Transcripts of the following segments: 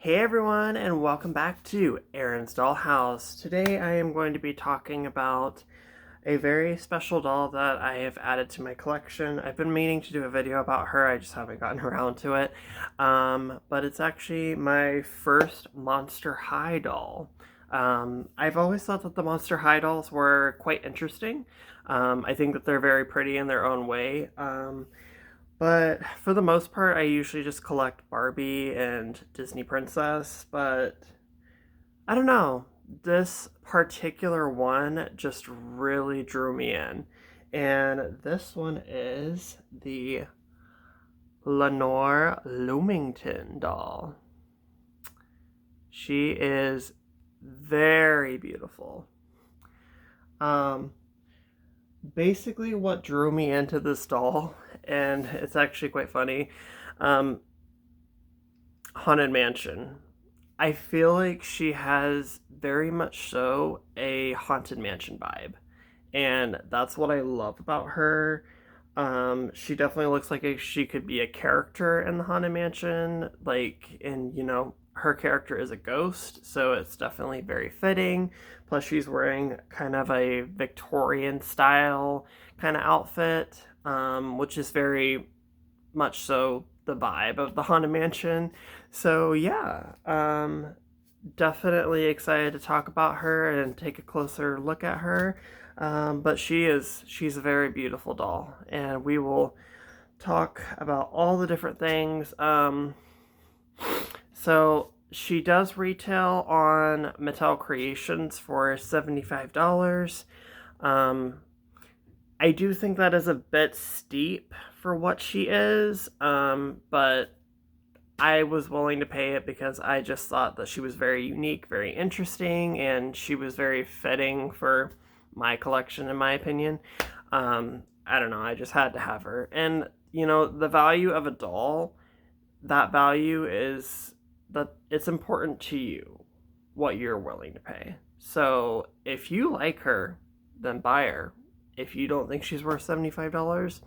Hey everyone, and welcome back to Erin's Dollhouse. Today I am going to be talking about a very special doll that I have added to my collection. I've been meaning to do a video about her, I just haven't gotten around to it. But it's actually my first Monster High doll. I've always thought that the Monster High dolls were quite interesting. I think that they're very pretty in their own way. But for the most part, I usually just collect Barbie and Disney Princess, but I don't know. This particular one just really drew me in. And this one is the Lenore Loomington doll. She is very beautiful. Um, Basically, what drew me into this doll, and it's actually quite funny, um, Haunted Mansion. I feel like she has very much so a Haunted Mansion vibe, and that's what I love about her. She definitely looks like she could be a character in the Haunted Mansion, like, and her character is a ghost, so it's definitely very fitting. Plus, she's wearing kind of a Victorian style kind of outfit, which is very much so the vibe of the Haunted Mansion. So yeah, definitely excited to talk about her and take a closer look at her. But she's a very beautiful doll, and we will talk about all the different things. So she does retail on Mattel Creations for $75. Um, I do think that is a bit steep for what she is, but I was willing to pay it because I just thought that she was very unique, very interesting, and she was very fitting for my collection, in my opinion. I don't know, I just had to have her. And, the value of a doll, that value is that it's important to you what you're willing to pay. So if you like her, then buy her. If you don't think she's worth $75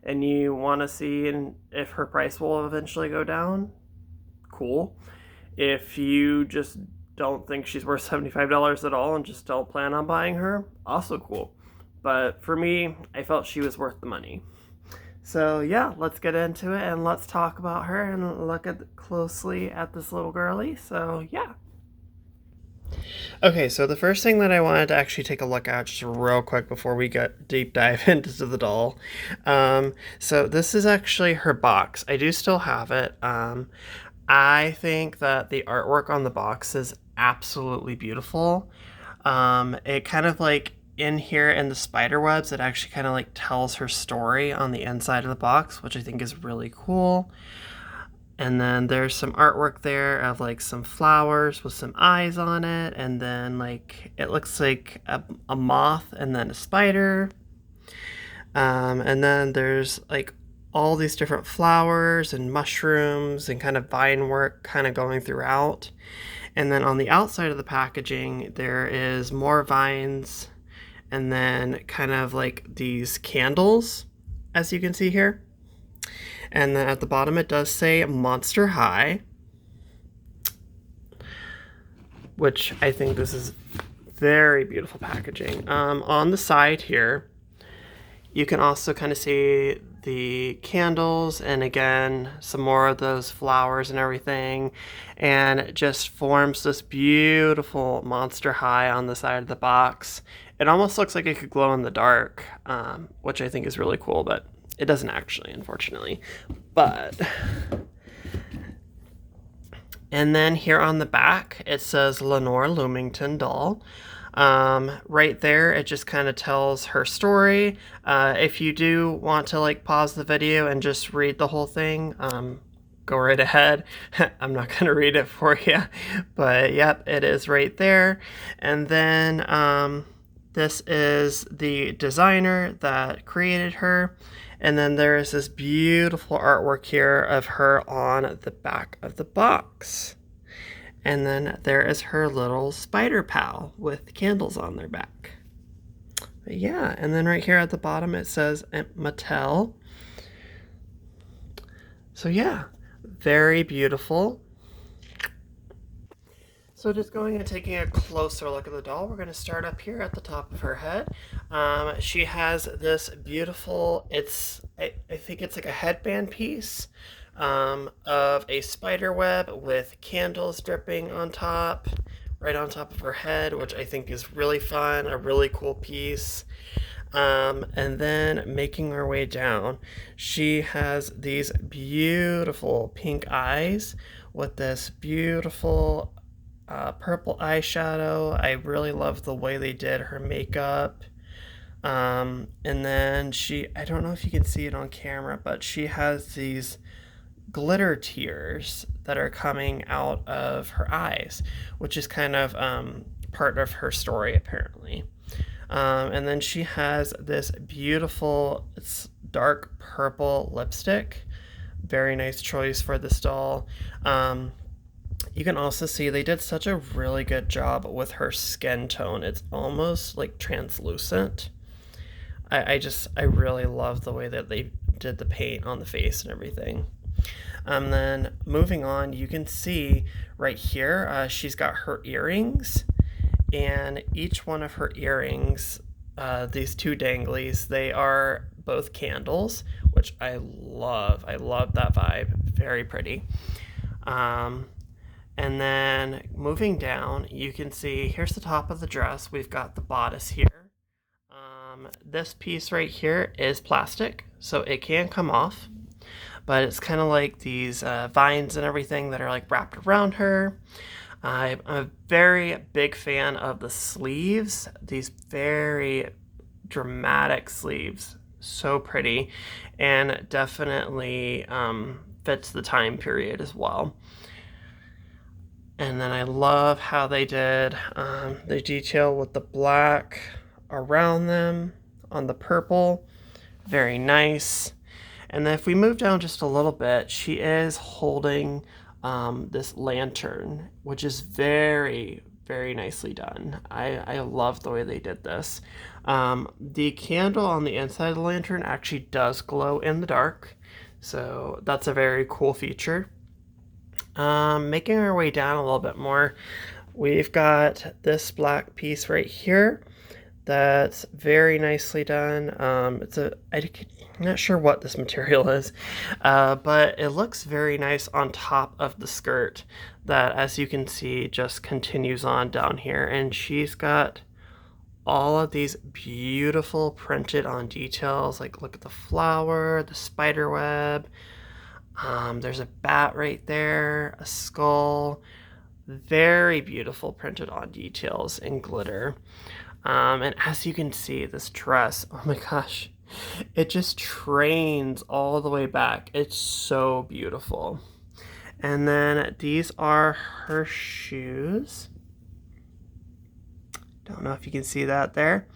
and you want to see if her price will eventually go down, cool. If you just don't think she's worth $75 at all and just don't plan on buying her, also cool. But for me, I felt she was worth the money. So yeah, let's get into it and let's talk about her and look closely at this little girlie. So yeah. Okay, so the first thing that I wanted to actually take a look at just real quick before we get deep dive into the doll. So this is actually her box. I do still have it. I think that the artwork on the box is absolutely beautiful. It kind of like in here in the spider webs, it actually kind of like tells her story on the inside of the box, which I think is really cool. And then there's some artwork there of like some flowers with some eyes on it, and then like it looks like a moth and then a spider. And then there's like all these different flowers and mushrooms and kind of vine work kind of going throughout. And then on the outside of the packaging, there is more vines and then kind of like these candles, as you can see here. And then at the bottom, it does say Monster High, which I think this is very beautiful packaging. On the side here, you can also kind of see the candles and again some more of those flowers and everything, and it just forms this beautiful Monster High on the side of the box. It almost looks like it could glow in the dark, which I think is really cool, but it doesn't actually, unfortunately. But and then here on the back it says Lenore Loomington doll. Right there, it just kind of tells her story. If you do want to like pause the video and just read the whole thing, go right ahead. I'm not going to read it for you, but yep, it is right there. And then this is the designer that created her. And then there is this beautiful artwork here of her on the back of the box. And then there is her little spider pal with candles on their back. But yeah, and then right here at the bottom it says Mattel. So yeah, very beautiful. So just going and taking a closer look at the doll, we're going to start up here at the top of her head. She has this beautiful, I think it's like a headband piece of a spider web with candles dripping on top, right on top of her head, which I think is really fun, a really cool piece. And then making our way down, she has these beautiful pink eyes with this beautiful purple eyeshadow. I really love the way they did her makeup. And then I don't know if you can see it on camera, but she has these glitter tears that are coming out of her eyes, which is kind of part of her story, apparently. And then she has this beautiful, it's dark purple lipstick. Very nice choice for this doll. You can also see they did such a really good job with her skin tone. It's almost like translucent. I really love the way that they did the paint on the face and everything. Then moving on, you can see right here, she's got her earrings, and each one of her earrings, these two danglies, they are both candles, which I love. I love that vibe. Very pretty. And then moving down, you can see here's the top of the dress. We've got the bodice here. This piece right here is plastic, so it can come off, but it's kind of like these vines and everything that are like wrapped around her. I'm a very big fan of the sleeves, these very dramatic sleeves. So pretty, and definitely fits the time period as well. And then I love how they did the detail with the black around them on the purple. Very nice. And then if we move down just a little bit, she is holding this lantern, which is very, very nicely done. I love the way they did this. The candle on the inside of the lantern actually does glow in the dark, so that's a very cool feature. Making our way down a little bit more, we've got this black piece right here that's very nicely done. I'm not sure what this material is, but it looks very nice on top of the skirt that, as you can see, just continues on down here. And she's got all of these beautiful printed on details. Like, look at the flower, the spider web. There's a bat right there, a skull. Very beautiful printed on details in glitter. And as you can see, this dress, oh my gosh, it just trains all the way back. It's so beautiful. And then these are her shoes. Don't know if you can see that there.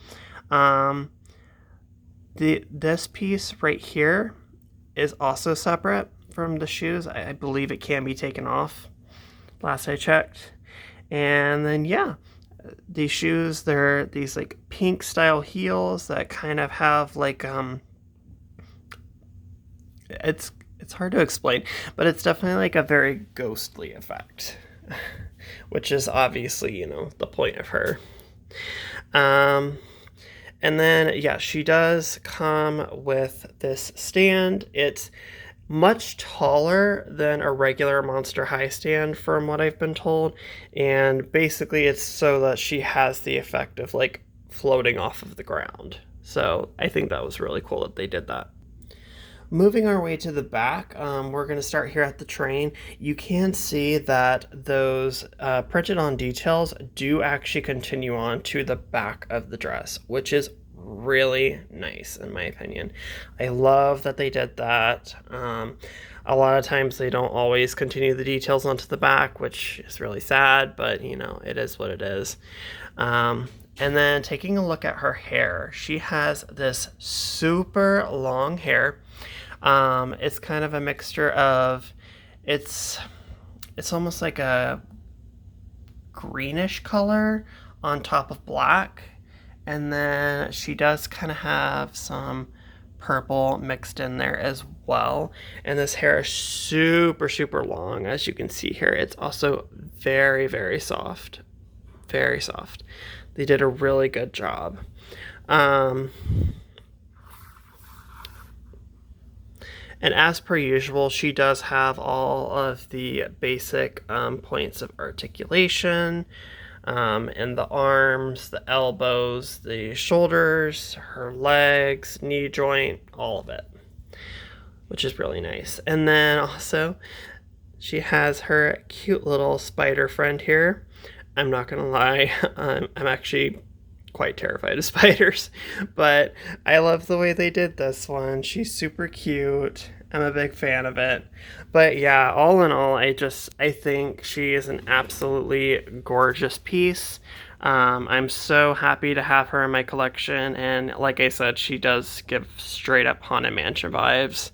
This piece right here is also separate from the shoes. I believe it can be taken off, last I checked. And then yeah, these shoes, they're these like pink style heels that kind of have like it's hard to explain, but it's definitely like a very ghostly effect, which is obviously, you know, the point of her. And then yeah, she does come with this stand. It's much taller than a regular Monster High stand from what I've been told, and basically it's so that she has the effect of like floating off of the ground. So I think that was really cool that they did that. Moving our way to the back, we're going to start here at the train. You can see that those printed on details do actually continue on to the back of the dress, which is really nice in my opinion. I love that they did that. A lot of times they don't always continue the details onto the back, which is really sad, but you know, it is what it is. And then taking a look at her hair, she has this super long hair. It's kind of a mixture of, it's almost like a greenish color on top of black. And then she does kind of have some purple mixed in there as well. And this hair is super, super long, as you can see here. It's also very, very soft. Very soft. They did a really good job. And as per usual, she does have all of the basic points of articulation in the arms, the elbows, the shoulders, her legs, knee joint, all of it, which is really nice. And then also, she has her cute little spider friend here. I'm not gonna lie, I'm actually quite terrified of spiders, but I love the way they did this one. She's super cute. I'm a big fan of it. But yeah, all in all, I think she is an absolutely gorgeous piece. I'm so happy to have her in my collection, and like I said, she does give straight up Haunted Mansion vibes.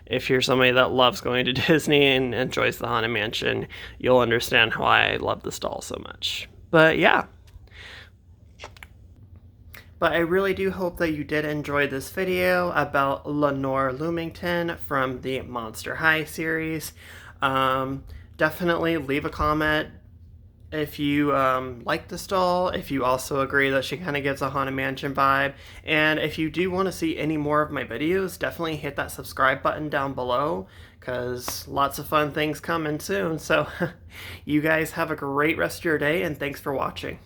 If you're somebody that loves going to Disney and enjoys the Haunted Mansion, you'll understand why I love this doll so much. But yeah. But I really do hope that you did enjoy this video about Lenore Loomington from the Monster High series. Definitely leave a comment if you like this doll, if you also agree that she kind of gives a Haunted Mansion vibe, and if you do want to see any more of my videos, definitely hit that subscribe button down below, because lots of fun things coming soon. So you guys have a great rest of your day, and thanks for watching.